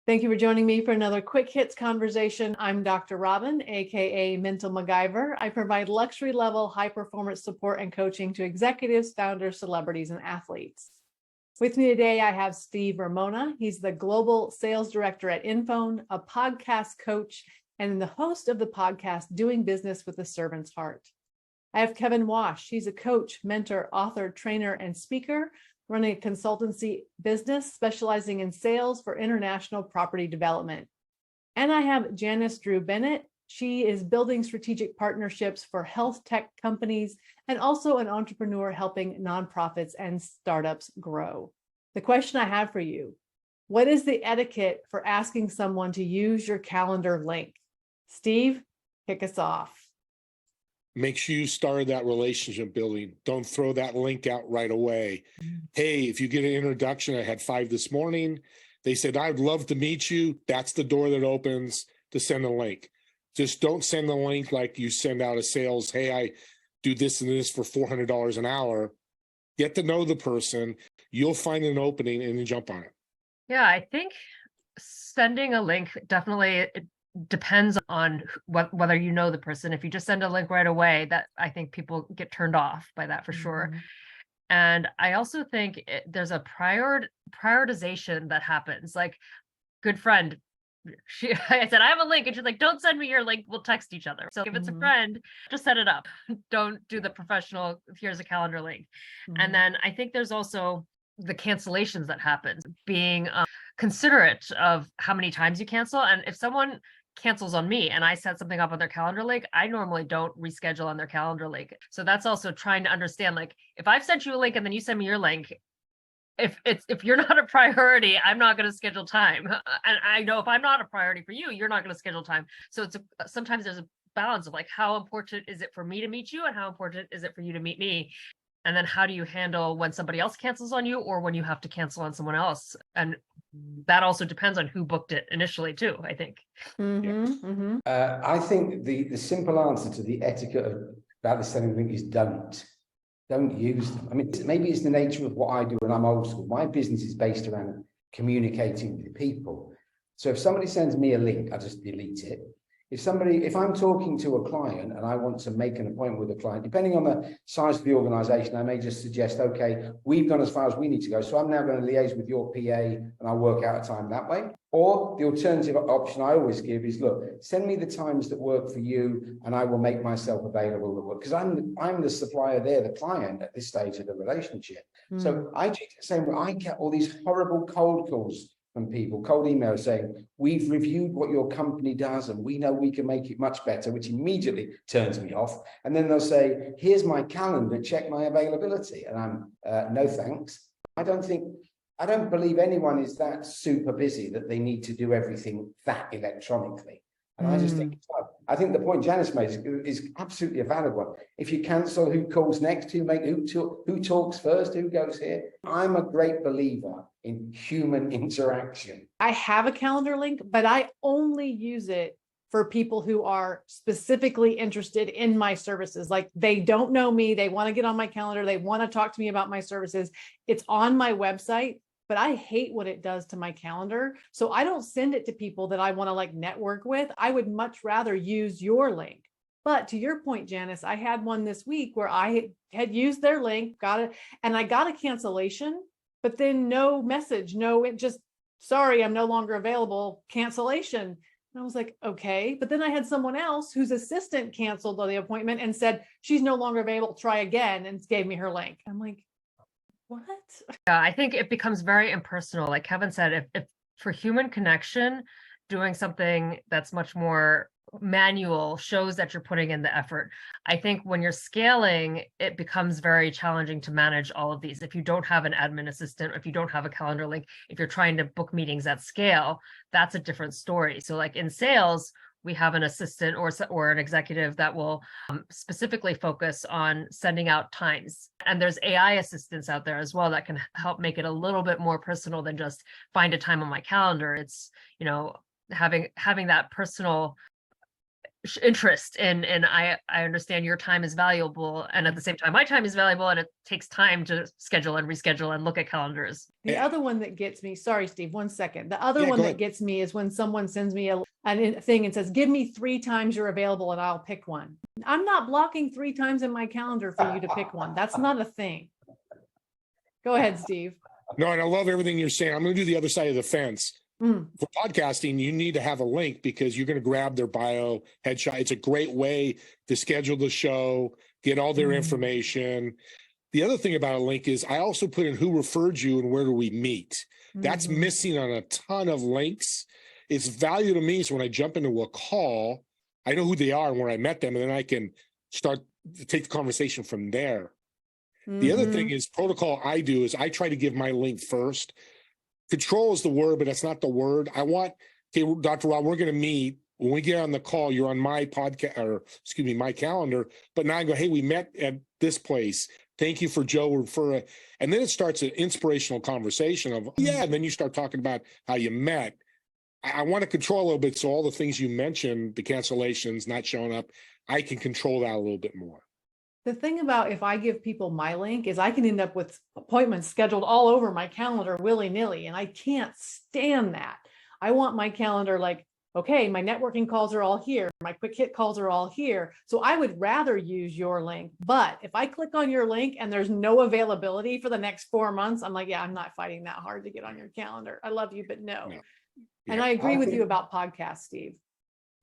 Thank you for joining me for another Quick Hits conversation. I'm Dr. Robyn, aka Mental MacGyver. I provide luxury level high performance support and coaching to executives, founders, celebrities, and athletes. With me today, I have Steve Ramona. He's the global sales director at Infone, a podcast coach, and the host of the podcast Doing Business with a Servant's Heart. I have Kevin Wash. He's a coach, mentor, author, trainer, and speaker, running a consultancy business specializing in sales for international property development. And I have Janice Dru-Bennett. She is building strategic partnerships for health tech companies and also an entrepreneur helping nonprofits and startups grow. The question I have for you, what is the etiquette for asking someone to use your calendar link? Steve, kick us off. Make sure you start that relationship building. Don't throw that link out right away. Hey, if you get an introduction, I had 5 this morning. They said, I'd love to meet you. That's the door that opens to send a link. Just don't send the link like you send out a sales. Hey, I do this and this for $400 an hour. Get to know the person. You'll find an opening and then jump on it. Yeah, I think sending a link definitely depends on whether you know the person. If you just send a link right away, that I think people get turned off by that for sure. And I also think there's a prioritization that happens. Like, good friend, I said, I have a link, and she's like, don't send me your link, we'll text each other. So if it's a friend, just set it up. Don't do the professional, here's a calendar link. And then I think there's also the cancellations that happen, being considerate of how many times you cancel. And if someone cancels on me and I set something up on their calendar link, I normally don't reschedule on their calendar link. So that's also trying to understand, like, if I've sent you a link and then you send me your link, if you're not a priority, I'm not going to schedule time. And I know if I'm not a priority for you, you're not going to schedule time. So sometimes there's a balance of, like, how important is it for me to meet you and how important is it for you to meet me? And then how do you handle when somebody else cancels on you or when you have to cancel on someone else? And that also depends on who booked it initially too, I think. I think the simple answer to the etiquette about the sending link is don't use them. I mean, maybe it's the nature of what I do, and I'm old school. My business is based around communicating with people. So if somebody sends me a link, I just delete it. If I'm talking to a client and I want to make an appointment with a client, depending on the size of the organization, I may just suggest, okay, we've gone as far as we need to go. So I'm now going to liaise with your PA and I'll work out a time that way. Or the alternative option I always give is, look, send me the times that work for you and I will make myself available. Because I'm the supplier, they're the client at this stage of the relationship. So I do the same way. I get all these horrible cold calls from people, cold emails saying, we've reviewed what your company does and we know we can make it much better, which immediately turns me off. And then they'll say, here's my calendar, check my availability. And I'm, no thanks. I don't believe anyone is that super busy that they need to do everything that electronically. And I just think, I think the point Janice made is absolutely a valid one. If you cancel, who calls next? Who talks first? Who goes here? I'm a great believer in human interaction. I have a calendar link, but I only use it for people who are specifically interested in my services. Like, they don't know me, they want to get on my calendar, they want to talk to me about my services. It's on my website, but I hate what it does to my calendar. So I don't send it to people that I want to, like, network with. I would much rather use your link. But to your point, Janice, I had one this week where I had used their link, got it, and I got a cancellation, but then no message, it just, sorry, I'm no longer available, cancellation. And I was like, okay. But then I had someone else whose assistant canceled on the appointment and said, she's no longer available, try again, and gave me her link. I'm like, what? Yeah, I think it becomes very impersonal. Like Kevin said, if for human connection, doing something that's much more manual shows that you're putting in the effort. I think when you're scaling, it becomes very challenging to manage all of these. If you don't have an admin assistant, if you don't have a calendar link, if you're trying to book meetings at scale, that's a different story. So like in sales, we have an assistant or an executive that will specifically focus on sending out times. And there's AI assistants out there as well that can help make it a little bit more personal than just find a time on my calendar. It's, having that personal interest and I understand your time is valuable, and at the same time my time is valuable, and it takes time to schedule and reschedule and look at calendars. The other one that gets me, sorry, Steve, 1 second. The other Yeah, one go that ahead. gets me is when someone sends me a thing and says, give me 3 times you're available and I'll pick one. I'm not blocking 3 times in my calendar for you to pick one. That's not a thing. Go ahead, Steve. No, and I love everything you're saying. I'm going to do the other side of the fence. Mm. For podcasting, you need to have a link because you're going to grab their bio, headshot. It's a great way to schedule the show, get all their information. The other thing about a link is I also put in who referred you and where do we meet. That's missing on a ton of links. It's value to me. So when I jump into a call, I know who they are and where I met them, and then I can start to take the conversation from there. The other thing is protocol I do is I try to give my link first. Control is the word, but that's not the word. I want, okay, Dr. Rob, we're going to meet. When we get on the call, you're on my podcast, or excuse me, my calendar. But now I go, hey, we met at this place. Thank you for Joe refer. And then it starts an inspirational conversation of, yeah, and then you start talking about how you met. I want to control a little bit. So all the things you mentioned, the cancellations, not showing up, I can control that a little bit more. The thing about if I give people my link is I can end up with appointments scheduled all over my calendar willy-nilly, and I can't stand that. I want my calendar like, okay, my networking calls are all here. My quick hit calls are all here. So I would rather use your link. But if I click on your link and there's no availability for the next 4 months, I'm like, yeah, I'm not fighting that hard to get on your calendar. I love you, but no. And I agree with you about podcasts, Steve.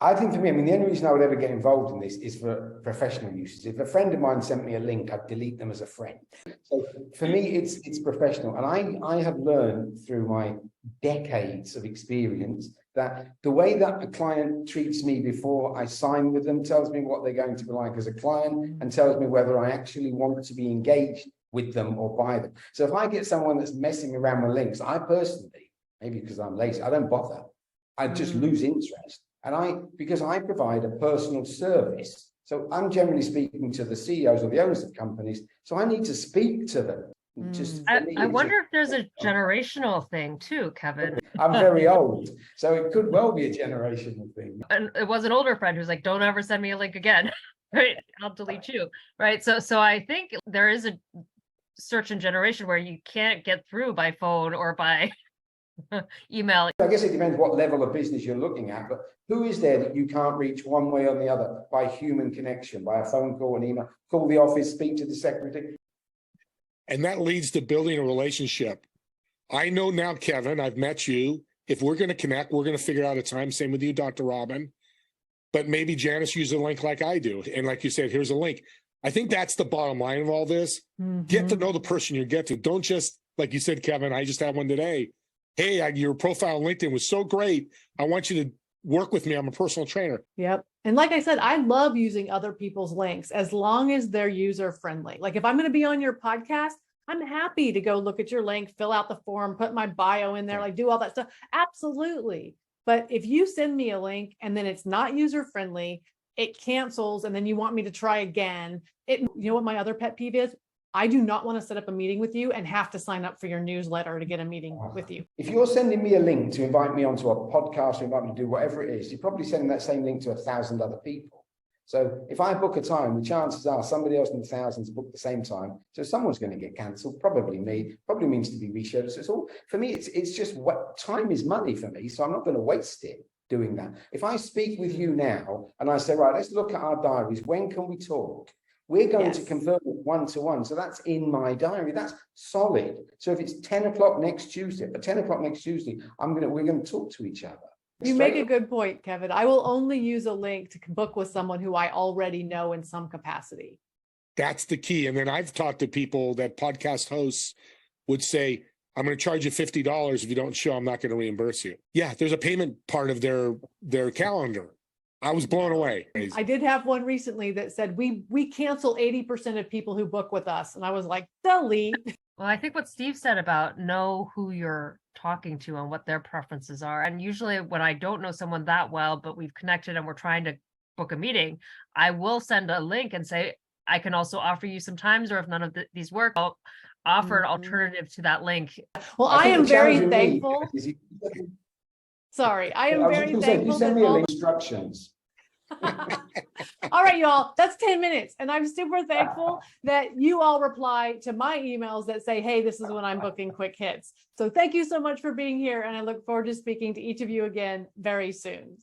I think for me, I mean, the only reason I would ever get involved in this is for professional uses. If a friend of mine sent me a link, I'd delete them as a friend. So for me, it's professional. And I have learned through my decades of experience that the way that a client treats me before I sign with them tells me what they're going to be like as a client and tells me whether I actually want to be engaged with them or by them. So if I get someone that's messing around with links, I personally, maybe because I'm lazy, I don't bother. I just lose interest. And because I provide a personal service, so I'm generally speaking to the CEOs or the owners of companies, so I need to speak to them. I wonder if there's a generational thing too, Kevin. I'm very old, so it could well be a generational thing. And it was an older friend who's like, don't ever send me a link again, right? I'll delete you, right? So I think there is a certain generation where you can't get through by phone or by email. I guess it depends what level of business you're looking at, but who is there that you can't reach one way or the other by human connection, by a phone call, an email, call the office, speak to the secretary? And that leads to building a relationship. I know now, Kevin, I've met you. If we're going to connect, we're going to figure out a time. Same with you, Dr. Robyn. But maybe Janice used a link like I do. And like you said, here's a link. I think that's the bottom line of all this. Get to know the person you get to. Don't just, like you said, Kevin, I just had one today. Hey, your profile on LinkedIn was so great. I want you to work with me. I'm a personal trainer. Yep. And like I said, I love using other people's links as long as they're user friendly. Like if I'm going to be on your podcast, I'm happy to go look at your link, fill out the form, put my bio in there, like do all that stuff. Absolutely. But if you send me a link and then it's not user friendly, it cancels, and then you want me to try again. You know what my other pet peeve is? I do not want to set up a meeting with you and have to sign up for your newsletter to get a meeting with you. If you're sending me a link to invite me onto a podcast or invite me to do whatever it is, you're probably sending that same link to 1,000 other people. So if I book a time, the chances are somebody else in the thousands booked the same time. So someone's going to get cancelled, probably me, probably means to be rescheduled. So it's all, for me, it's just what time is money for me. So I'm not going to waste it doing that. If I speak with you now and I say, right, let's look at our diaries. When can we talk? We're going to confirm it one-to-one. So that's in my diary. That's solid. So if it's 10 o'clock next Tuesday, we're going to talk to each other. You make a good point, Kevin. I will only use a link to book with someone who I already know in some capacity. That's the key. And then I've talked to people that podcast hosts would say, I'm going to charge you $50. If you don't show, I'm not going to reimburse you. Yeah, there's a payment part of their calendar. I was blown away. I did have one recently that said we cancel 80% of people who book with us. And I was like, delete. Well, I think what Steve said about know who you're talking to and what their preferences are. And usually when I don't know someone that well, but we've connected and we're trying to book a meeting, I will send a link and say, I can also offer you some times, or if none of these work, I'll offer an alternative to that link. Well, I am very thankful. Sorry, I am very thankful. You send me a link instructions. All right, y'all, that's 10 minutes. And I'm super thankful that you all reply to my emails that say, hey, this is when I'm booking quick hits. So thank you so much for being here. And I look forward to speaking to each of you again very soon.